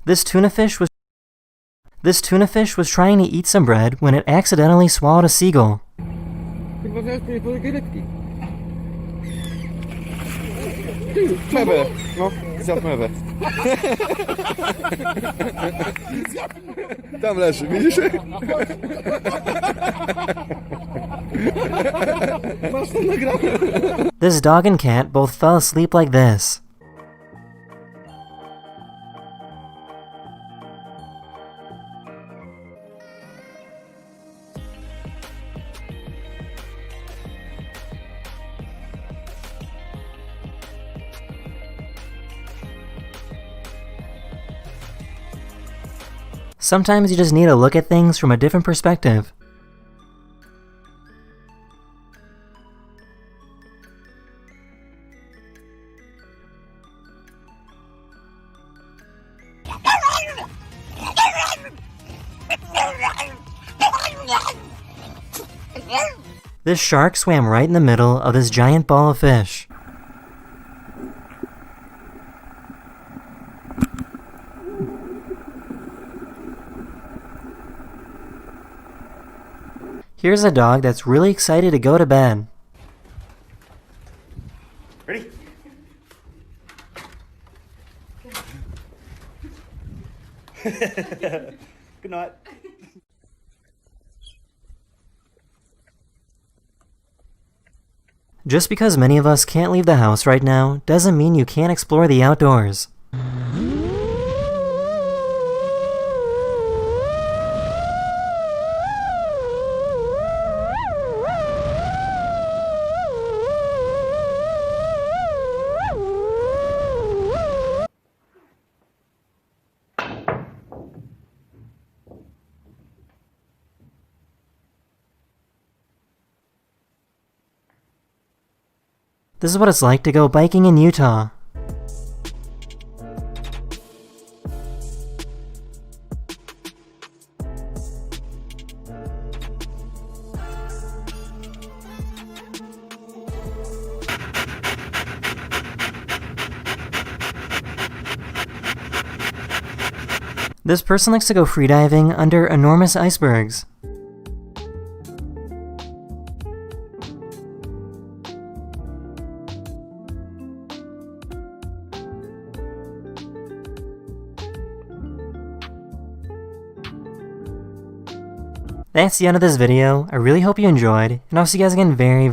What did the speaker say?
This tuna fish was trying to eat some bread when it accidentally swallowed a seagull. Mewę, no, zjadł mewę. Tam leży, widzisz? Masz to nagrane. This dog and cat both fell asleep like this. Sometimes you just need to look at things from a different perspective. This shark swam right in the middle of this giant ball of fish. Here's a dog that's really excited to go to bed. Ready? Good night. Just because many of us can't leave the house right now doesn't mean you can't explore the outdoors. This is what it's like to go biking in Utah. This person likes to go freediving under enormous icebergs. That's the end of this video. I really hope you enjoyed, and I'll see you guys again very